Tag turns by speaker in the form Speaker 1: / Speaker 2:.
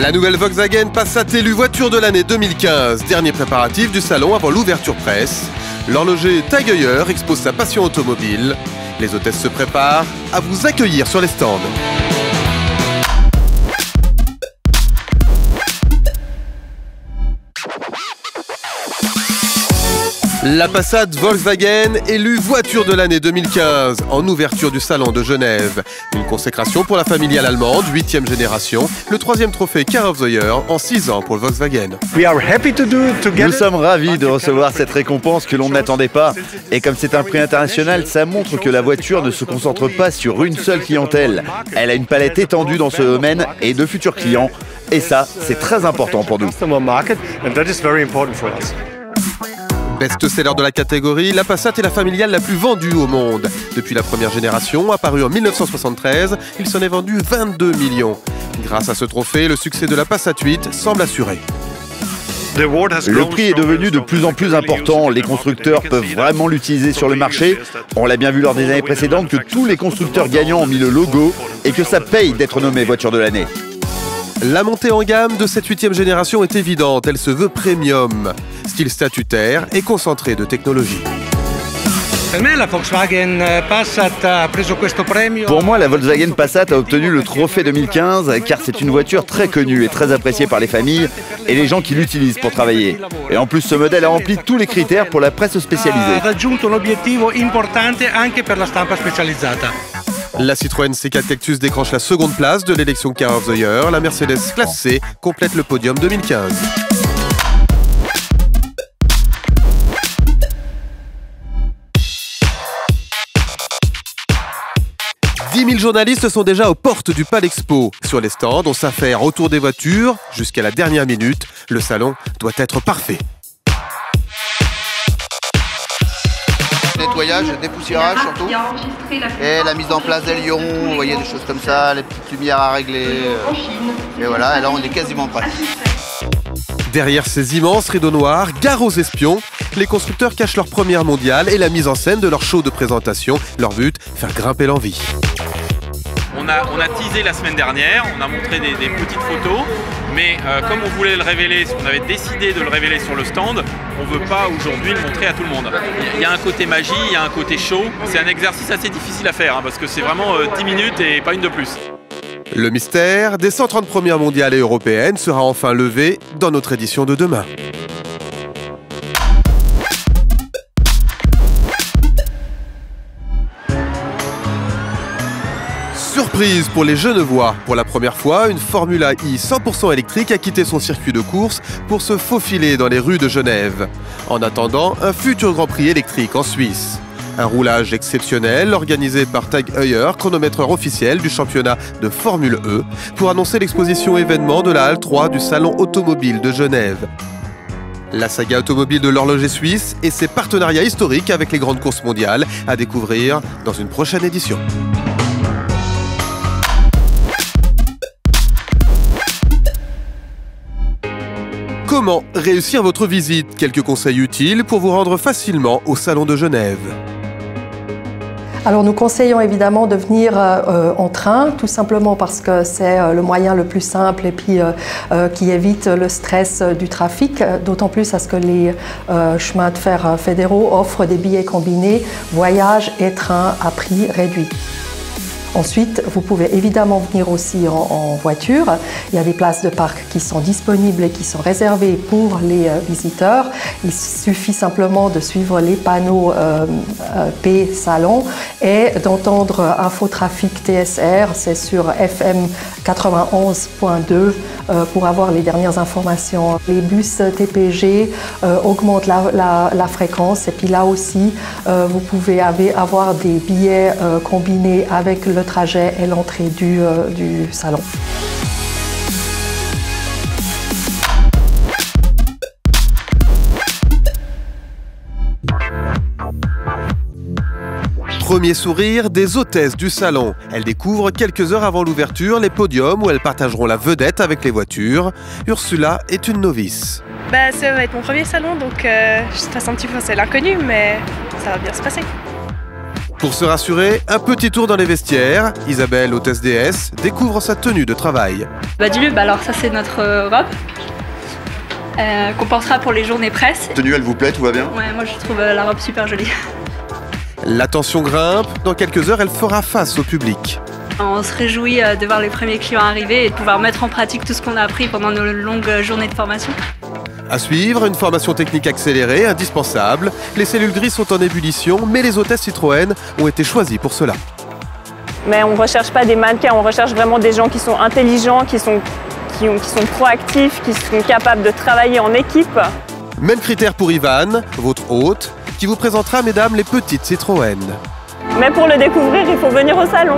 Speaker 1: La nouvelle Volkswagen Passat élue voiture de l'année 2015, dernier préparatif du salon avant l'ouverture presse. L'horloger Tag Heuer expose sa passion automobile. Les hôtesses se préparent à vous accueillir sur les stands. La Passat Volkswagen élue voiture de l'année 2015 en ouverture du salon de Genève. Une consécration pour la familiale allemande, 8e génération, le 3e trophée Car of the Year en 6 ans pour le Volkswagen.
Speaker 2: Nous sommes ravis de recevoir cette récompense que l'on n'attendait pas. Et comme c'est un prix international, ça montre que la voiture ne se concentre pas sur une seule clientèle. Elle a une palette étendue dans ce domaine et de futurs clients. Et ça, c'est très important pour nous.
Speaker 1: Best-seller de la catégorie, la Passat est la familiale la plus vendue au monde. Depuis la première génération, apparue en 1973, il s'en est vendu 22 millions. Grâce à ce trophée, le succès de la Passat 8 semble assuré.
Speaker 2: Le prix est devenu de plus en plus important. Les constructeurs peuvent vraiment l'utiliser sur le marché. On l'a bien vu lors des années précédentes que tous les constructeurs gagnants ont mis le logo et que ça paye d'être nommé voiture de l'année.
Speaker 1: La montée en gamme de cette 8e génération est évidente, elle se veut premium. Style statutaire et concentré de technologie.
Speaker 2: Pour moi, la Volkswagen Passat a obtenu le trophée 2015 car c'est une voiture très connue et très appréciée par les familles et les gens qui l'utilisent pour travailler. Et en plus, ce modèle a rempli tous les critères pour la presse spécialisée.
Speaker 1: La Citroën C4 Cactus décroche la seconde place de l'élection Car of the Year. La Mercedes classe C complète le podium 2015. 10 000 journalistes sont déjà aux portes du Palexpo. Sur les stands, on s'affaire autour des voitures jusqu'à la dernière minute. Le salon doit être parfait.
Speaker 3: Nettoyage, dépoussiérage surtout, et la mise en place des lions, vous voyez des choses comme ça, les petites lumières à régler, et voilà, et là on est quasiment prêt.
Speaker 1: Derrière ces immenses rideaux noirs, gare aux espions, les constructeurs cachent leur première mondiale et la mise en scène de leur show de présentation. Leur but, faire grimper l'envie.
Speaker 4: On a teasé la semaine dernière, on a montré des petites photos, mais comme on voulait le révéler, on avait décidé de le révéler sur le stand, on ne veut pas aujourd'hui le montrer à tout le monde. Il y a un côté magie, il y a un côté show, c'est un exercice assez difficile à faire, parce que c'est vraiment 10 minutes et pas une de plus.
Speaker 1: Le mystère des 130 premières mondiales et européennes sera enfin levé dans notre édition de demain. Surprise pour les Genevois. Pour la première fois, une Formula I 100% électrique a quitté son circuit de course pour se faufiler dans les rues de Genève. En attendant, un futur Grand Prix électrique en Suisse. Un roulage exceptionnel organisé par Tag Heuer, chronométreur officiel du championnat de Formule E, pour annoncer l'exposition événement de la Halle 3 du Salon automobile de Genève. La saga automobile de l'horloger suisse et ses partenariats historiques avec les grandes courses mondiales à découvrir dans une prochaine édition. Comment réussir votre visite? Quelques conseils utiles pour vous rendre facilement au Salon de Genève.
Speaker 5: Alors nous conseillons évidemment de venir en train, tout simplement parce que c'est le moyen le plus simple et puis qui évite le stress du trafic, d'autant plus à ce que les chemins de fer fédéraux offrent des billets combinés, voyage et train à prix réduit. Ensuite, vous pouvez évidemment venir aussi en voiture. Il y a des places de parc qui sont disponibles et qui sont réservées pour les visiteurs. Il suffit simplement de suivre les panneaux P Salon et d'entendre Infotrafic TSR, c'est sur FM 91.2 pour avoir les dernières informations. Les bus TPG augmentent la fréquence et puis là aussi, vous pouvez avoir des billets combinés avec le trajet et l'entrée du salon.
Speaker 1: Premier sourire des hôtesses du salon. Elles découvrent quelques heures avant l'ouverture les podiums où elles partageront la vedette avec les voitures. Ursula est une novice.
Speaker 6: Ça va être mon premier salon, donc je stresse un petit peu, c'est l'inconnu, mais ça va bien se passer.
Speaker 1: Pour se rassurer, un petit tour dans les vestiaires. Isabelle, hôtesse DS, découvre sa tenue de travail.
Speaker 6: Alors ça c'est notre robe qu'on portera pour les journées presse.
Speaker 2: La tenue, elle vous plaît, tout va bien?
Speaker 6: Ouais, moi je trouve la robe super jolie.
Speaker 1: La tension grimpe. Dans quelques heures, elle fera face au public.
Speaker 6: On se réjouit de voir les premiers clients arriver et de pouvoir mettre en pratique tout ce qu'on a appris pendant nos longues journées de formation.
Speaker 1: À suivre, une formation technique accélérée, indispensable. Les cellules grises sont en ébullition, mais les hôtesses Citroën ont été choisies pour cela.
Speaker 7: Mais on ne recherche pas des mannequins, on recherche vraiment des gens qui sont intelligents, qui sont proactifs, qui sont capables de travailler en équipe.
Speaker 1: Même critère pour Ivan, votre hôte, qui vous présentera, mesdames, les petites Citroën.
Speaker 7: Mais pour le découvrir, il faut venir au salon.